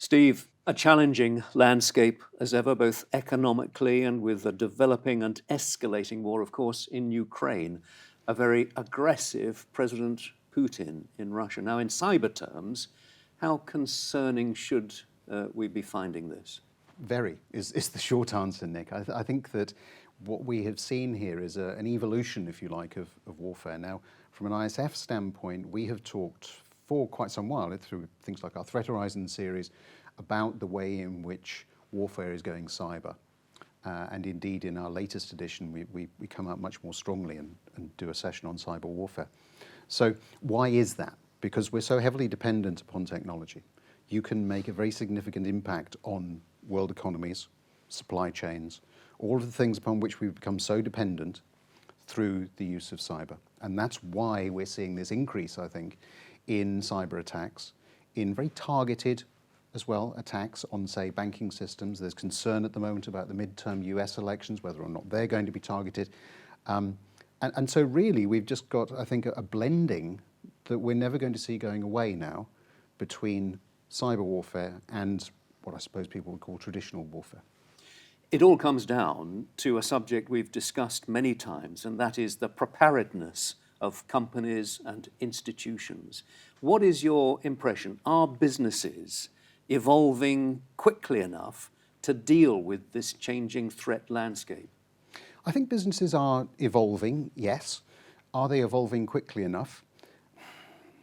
Steve, a challenging landscape as ever, both economically and with a developing and escalating war, of course, in Ukraine. A very aggressive President Putin in Russia. Now, in cyber terms, how concerning should we be finding this? Very is the short answer, Nick. I think that what we have seen here is an evolution, if you like, of warfare. Now, from an ISF standpoint, we have talked for quite some while, through things like our Threat Horizon series, about the way in which warfare is going cyber. And indeed, in our latest edition, we come out much more strongly and do a session on cyber warfare. So why is that? Because we're so heavily dependent upon technology. You can make a very significant impact on world economies, supply chains, all of the things upon which we've become so dependent through the use of cyber. And that's why we're seeing this increase, I think, in cyber attacks, in very targeted as well attacks on, say, banking systems. There's concern at the moment about the midterm US elections, whether or not they're going to be targeted. And so really we've just got, I think, a blending that we're never going to see going away now between cyber warfare and what I suppose people would call traditional warfare. It all comes down to a subject we've discussed many times, and that is the preparedness of companies and institutions. What is your impression? Are businesses evolving quickly enough to deal with this changing threat landscape? I think businesses are evolving, yes. Are they evolving quickly enough?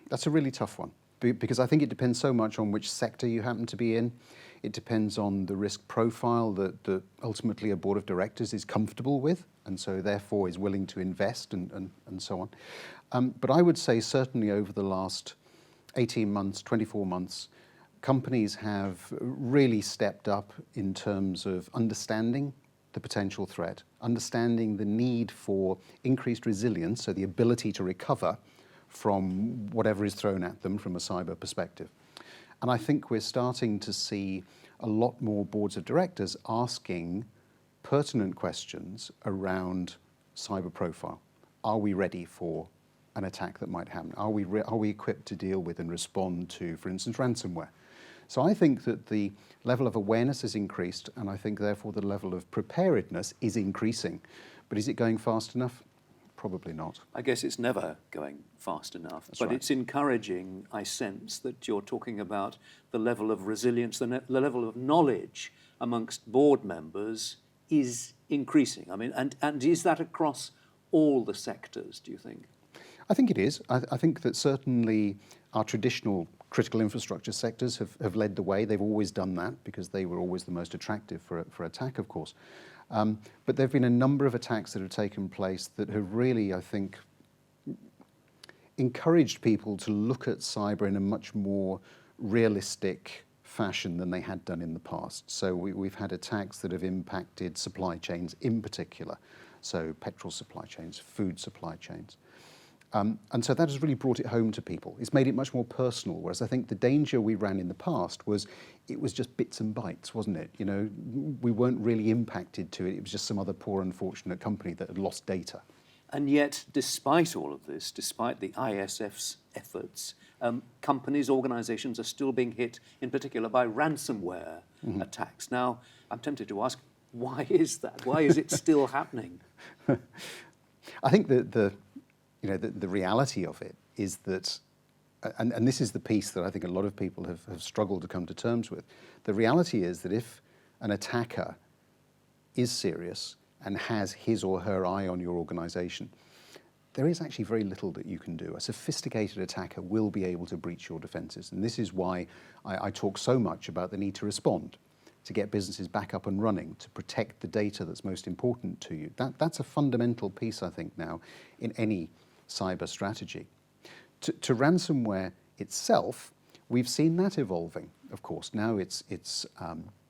That's a really tough one, because I think it depends so much on which sector you happen to be in. It depends on the risk profile that ultimately a board of directors is comfortable with, and so therefore is willing to invest and so on. But I would say certainly over the last 18 months, 24 months, companies have really stepped up in terms of understanding the potential threat, understanding the need for increased resilience, so the ability to recover from whatever is thrown at them from a cyber perspective. And I think we're starting to see a lot more boards of directors asking pertinent questions around cyber profile. Are we ready for an attack that might happen? Are we equipped to deal with and respond to, for instance, ransomware? So I think that the level of awareness has increased, and I think therefore the level of preparedness is increasing. But is it going fast enough? Probably not. I guess it's never going fast enough, That's but right. It's encouraging, I sense, that you're talking about the level of resilience, the level of knowledge amongst board members is increasing. I mean, and is that across all the sectors, do you think? I think it is. I think that certainly our traditional critical infrastructure sectors have led the way. They've always done that because they were always the most attractive for attack, of course. But there have been a number of attacks that have taken place that have really, I think, encouraged people to look at cyber in a much more realistic fashion than they had done in the past. So we've had attacks that have impacted supply chains in particular, so petrol supply chains, food supply chains. And so that has really brought it home to people. It's made it much more personal, whereas I think the danger we ran in the past was it was just bits and bytes, wasn't it? You know, we weren't really impacted to it. It was just some other poor, unfortunate company that had lost data. And yet, despite all of this, despite the ISF's efforts, companies, organizations are still being hit, in particular, by ransomware attacks. Now, I'm tempted to ask, why is that? Why is it still happening? I think the reality of it is that, and this is the piece that I think a lot of people have struggled to come to terms with. The reality is that if an attacker is serious and has his or her eye on your organization, there is actually very little that you can do. A sophisticated attacker will be able to breach your defenses. And this is why I talk so much about the need to respond, to get businesses back up and running, to protect the data that's most important to you. That's a fundamental piece, I think, now in any cyber strategy. To ransomware itself, we've seen that evolving, of course. Now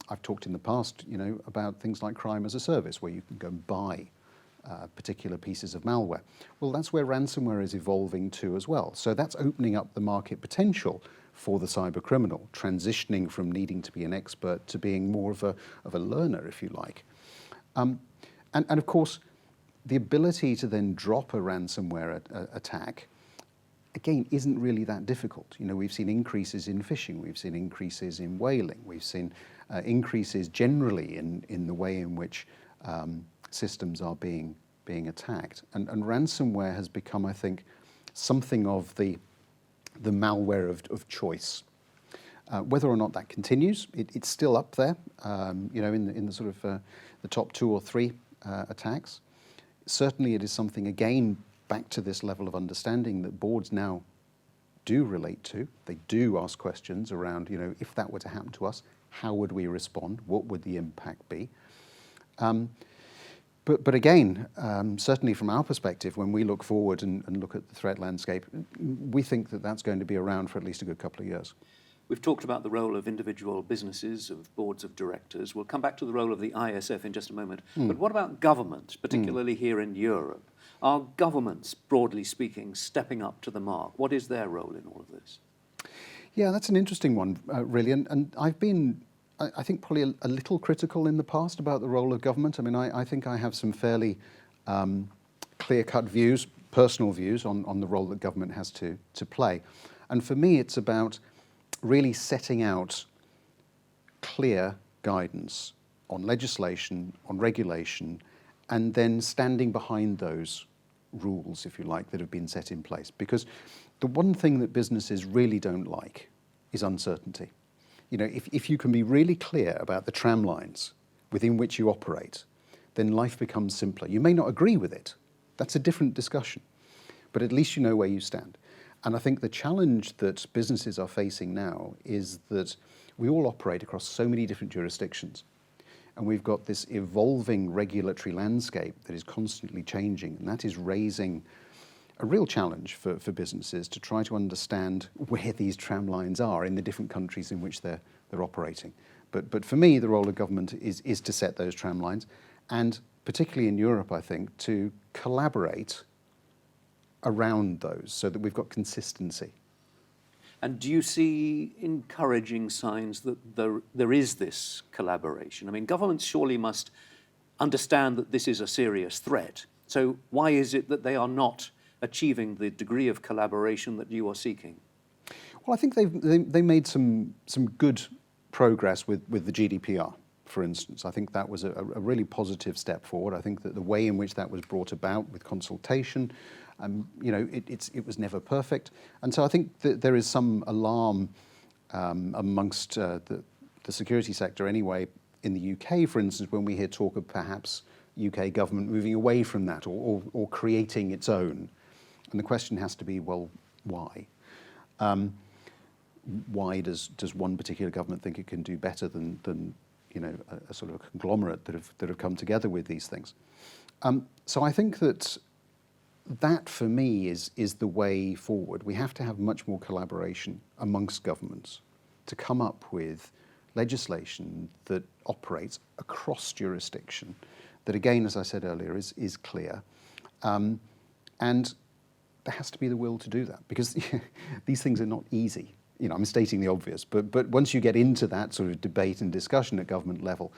I've talked in the past, about things like crime as a service, where you can go and buy particular pieces of malware. Well, that's where ransomware is evolving to as well. So that's opening up the market potential for the cyber criminal, transitioning from needing to be an expert to being more of a learner, if you like. And of course, the ability to then drop a ransomware attack again, isn't really that difficult. You know, we've seen increases in phishing, we've seen increases in whaling, we've seen increases generally in the way in which systems are being attacked. And ransomware has become, I think, something of the malware of choice. Whether or not that continues, it's still up there, you know, in the sort of the top 2 or 3 attacks. Certainly it is something, again, back to this level of understanding that boards now do relate to. They do ask questions around, you know, if that were to happen to us, how would we respond? What would the impact be? But again, certainly from our perspective, when we look forward and look at the threat landscape, we think that that's going to be around for at least a good couple of years. We've talked about the role of individual businesses, of boards of directors. We'll come back to the role of the ISF in just a moment. But what about government, particularly here in Europe? Are governments, broadly speaking, stepping up to the mark? What is their role in all of this? Yeah, that's an interesting one, really. And I've been, I think, probably a little critical in the past about the role of government. I mean, I think I have some fairly clear-cut views, personal views on the role that government has to play. And for me, it's about really setting out clear guidance on legislation, on regulation, and then standing behind those rules, if you like, that have been set in place. Because the one thing that businesses really don't like is uncertainty. You know, if you can be really clear about the tramlines within which you operate, then life becomes simpler. You may not agree with it. That's a different discussion. But at least you know where you stand. And I think the challenge that businesses are facing now is that we all operate across so many different jurisdictions. And we've got this evolving regulatory landscape that is constantly changing. And that is raising a real challenge for businesses to try to understand where these tramlines are in the different countries in which they're operating. But for me, the role of government is to set those tramlines. And particularly in Europe, I think, to collaborate around those so that we've got consistency. And do you see encouraging signs that there is this collaboration? I mean, governments surely must understand that this is a serious threat. So why is it that they are not achieving the degree of collaboration that you are seeking? Well, I think they made some good progress with the GDPR, for instance. I think that was a really positive step forward. I think that the way in which that was brought about with consultation, you know, it was never perfect. And so I think that there is some alarm amongst the security sector anyway, in the UK, for instance, when we hear talk of perhaps UK government moving away from that or creating its own. And the question has to be, well, why? Why does one particular government think it can do better than you know, a sort of a conglomerate that have come together with these things? So I think that for me is the way forward. We have to have much more collaboration amongst governments to come up with legislation that operates across jurisdiction, that again, as I said earlier, is clear. And there has to be the will to do that, because these things are not easy. You know, I'm stating the obvious, but once you get into that sort of debate and discussion at government level,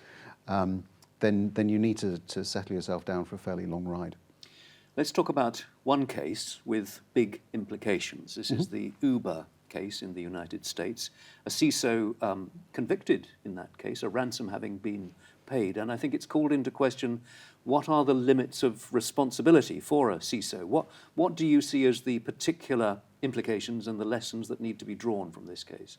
then you need to settle yourself down for a fairly long ride. Let's talk about one case with big implications. This is the Uber case in the United States. A CISO convicted in that case, a ransom having been paid. And I think it's called into question, what are the limits of responsibility for a CISO? What do you see as the particular implications and the lessons that need to be drawn from this case?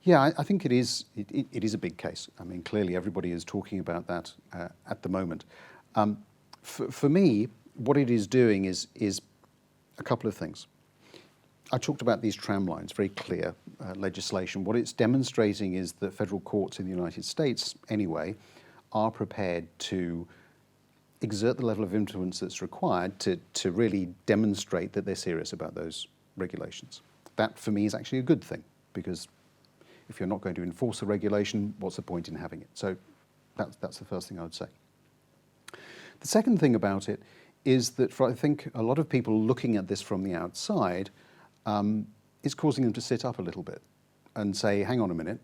Yeah, I think it is a big case. I mean, clearly everybody is talking about that at the moment. For me, what it is doing is a couple of things. I talked about these tramlines, very clear legislation. What it's demonstrating is that federal courts in the United States, anyway, are prepared to exert the level of influence that's required to really demonstrate that they're serious about those regulations. That, for me, is actually a good thing, because if you're not going to enforce a regulation, what's the point in having it? So that's the first thing I would say. The second thing about it is that for, I think, a lot of people looking at this from the outside, it's causing them to sit up a little bit and say, hang on a minute,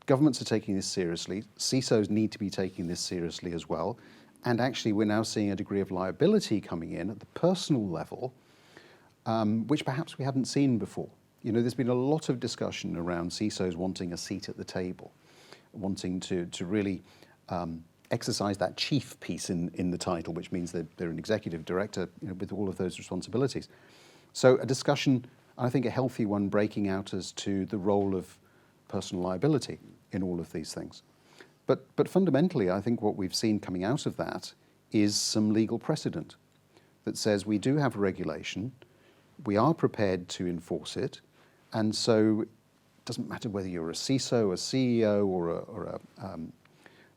governments are taking this seriously, CISOs need to be taking this seriously as well, and actually we're now seeing a degree of liability coming in at the personal level which perhaps we haven't seen before. You know, there's been a lot of discussion around CISOs wanting a seat at the table, wanting to really exercise that chief piece in the title, which means that they're an executive director, you know, with all of those responsibilities. So a discussion, I think a healthy one, breaking out as to the role of personal liability in all of these things. But fundamentally, I think what we've seen coming out of that is some legal precedent that says we do have a regulation, we are prepared to enforce it, and so it doesn't matter whether you're a CISO, a CEO,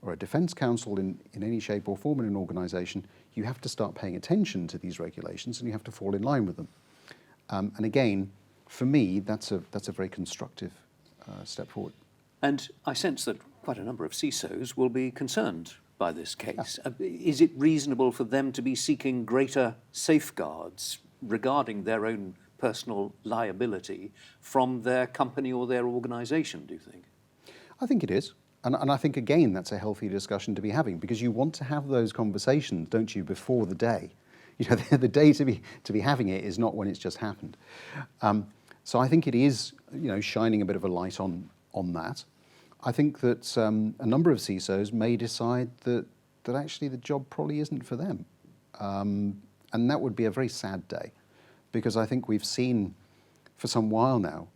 or a defense counsel in any shape or form in an organization, you have to start paying attention to these regulations and you have to fall in line with them. And again, for me, that's a very constructive step forward. And I sense that quite a number of CISOs will be concerned by this case. Yeah. Is it reasonable for them to be seeking greater safeguards regarding their own personal liability from their company or their organisation, do you think? I think it is. And I think, again, that's a healthy discussion to be having, because you want to have those conversations, don't you, before the day. You know, the day to be having it is not when it's just happened. So I think it is, you know, shining a bit of a light on that. I think that a number of CISOs may decide that actually the job probably isn't for them. And that would be a very sad day, because I think we've seen for some while now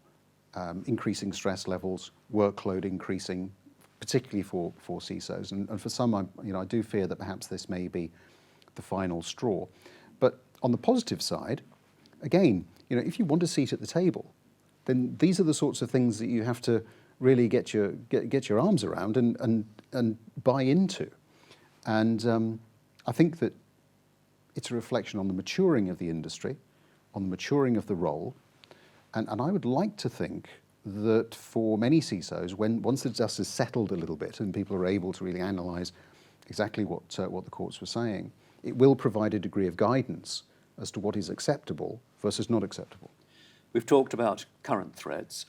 increasing stress levels, workload increasing, particularly for CISOs. And for some, I do fear that perhaps this may be the final straw. But on the positive side, again, you know, if you want a seat at the table, then these are the sorts of things that you have to really get your arms around and buy into. And I think that it's a reflection on the maturing of the industry, on the maturing of the role. And I would like to think that for many CISOs, once the dust is settled a little bit and people are able to really analyse exactly what the courts were saying, it will provide a degree of guidance as to what is acceptable versus not acceptable. We've talked about current threats.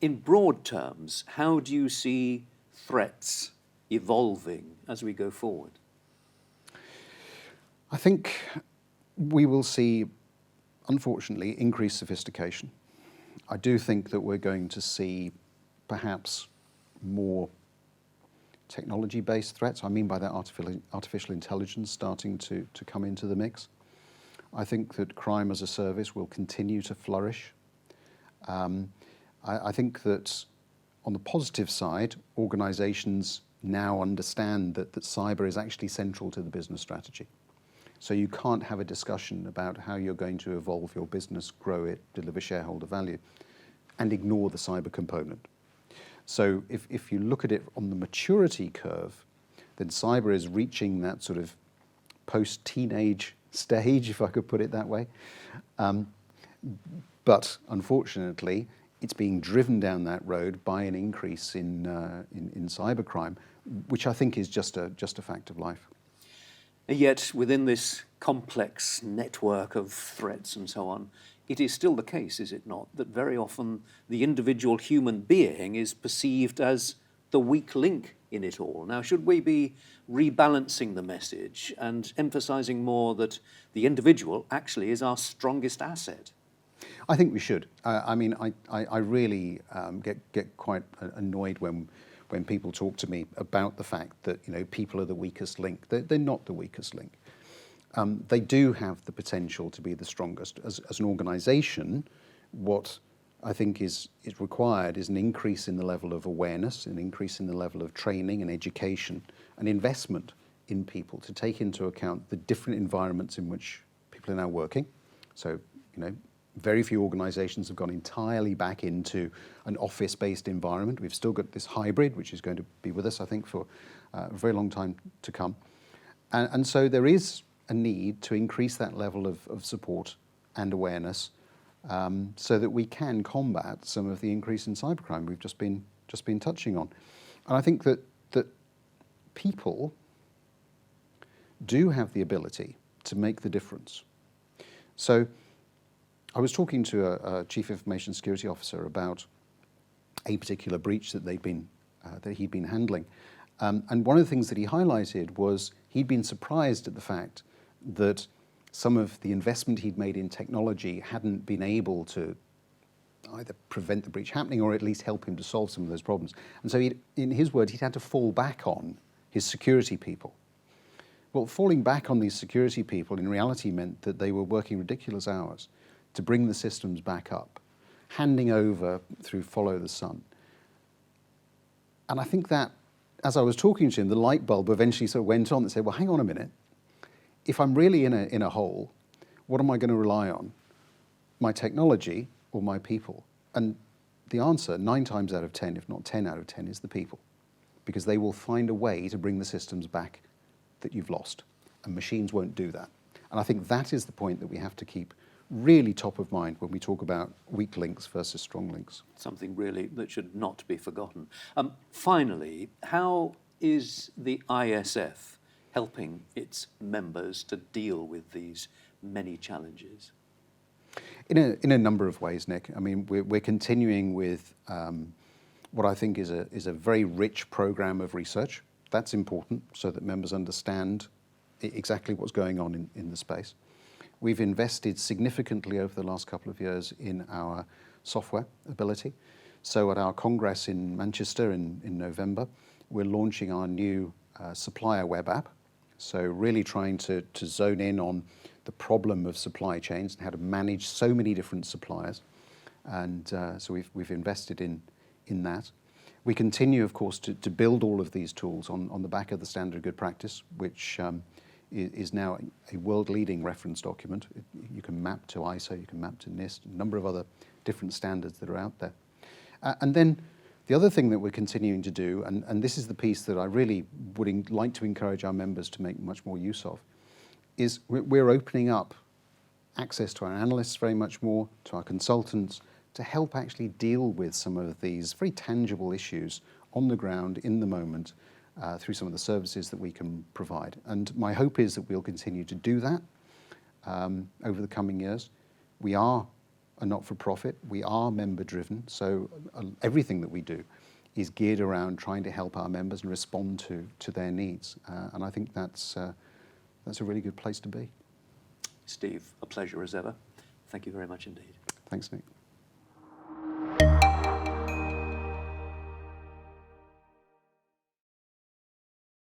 In broad terms, how do you see threats evolving as we go forward? I think we will see, unfortunately, increased sophistication. I do think that we're going to see perhaps more technology-based threats. I mean by that artificial intelligence starting to come into the mix. I think that crime as a service will continue to flourish. I think that on the positive side, organizations now understand that cyber is actually central to the business strategy. So you can't have a discussion about how you're going to evolve your business, grow it, deliver shareholder value, and ignore the cyber component. So if you look at it on the maturity curve, then cyber is reaching that sort of post-teenage stage, if I could put it that way. But unfortunately, it's being driven down that road by an increase in cybercrime, which I think is just a fact of life. Yet within this complex network of threats and so on, it is still the case, is it not, that very often the individual human being is perceived as the weak link in it all. Now, should we be rebalancing the message and emphasising more that the individual actually is our strongest asset? I think we should. I really get quite annoyed when people talk to me about the fact that, you know, people are the weakest link. They're not the weakest link. They do have the potential to be the strongest. As an organisation, what I think is required is an increase in the level of awareness, an increase in the level of training and education, an investment in people to take into account the different environments in which people are now working. So, you know, very few organisations have gone entirely back into an office-based environment. We've still got this hybrid, which is going to be with us, I think, for a very long time to come. And so there is a need to increase that level of support and awareness so that we can combat some of the increase in cybercrime we've just been touching on. And I think that people do have the ability to make the difference. So I was talking to a Chief Information Security Officer about a particular breach that he'd been handling. And one of the things that he highlighted was he'd been surprised at the fact that some of the investment he'd made in technology hadn't been able to either prevent the breach happening or at least help him to solve some of those problems. And so in his words, he'd had to fall back on his security people. Well, falling back on these security people in reality meant that they were working ridiculous hours to bring the systems back up, handing over through follow the sun. And I think that, as I was talking to him, the light bulb eventually sort of went on and said, well, hang on a minute. If I'm really in a hole, what am I going to rely on? My technology or my people? And the answer, 9 times out of 10, if not 10 out of 10, is the people. Because they will find a way to bring the systems back that you've lost. And machines won't do that. And I think that is the point that we have to keep really top of mind when we talk about weak links versus strong links. Something really that should not be forgotten. Finally, how is the ISF helping its members to deal with these many challenges? In a number of ways, Nick. I mean, we're continuing with what I think is a very rich program of research. That's important so that members understand exactly what's going on in the space. We've invested significantly over the last couple of years in our software ability. So at our Congress in Manchester in November, we're launching our new supplier web app. So really trying to zone in on the problem of supply chains and how to manage so many different suppliers. And so we've invested in that. We continue, of course, to build all of these tools on the back of the standard good practice, which is now a world-leading reference document. You can map to ISO, you can map to NIST, a number of other different standards that are out there. And then the other thing that we're continuing to do, and this is the piece that I really would like to encourage our members to make much more use of, is we're opening up access to our analysts very much more, to our consultants, to help actually deal with some of these very tangible issues on the ground, in the moment, through some of the services that we can provide. And my hope is that we'll continue to do that over the coming years. We are a not-for-profit, we are member-driven, so everything that we do is geared around trying to help our members and respond to their needs. And I think that's a really good place to be. Steve, a pleasure as ever. Thank you very much indeed. Thanks, Nick.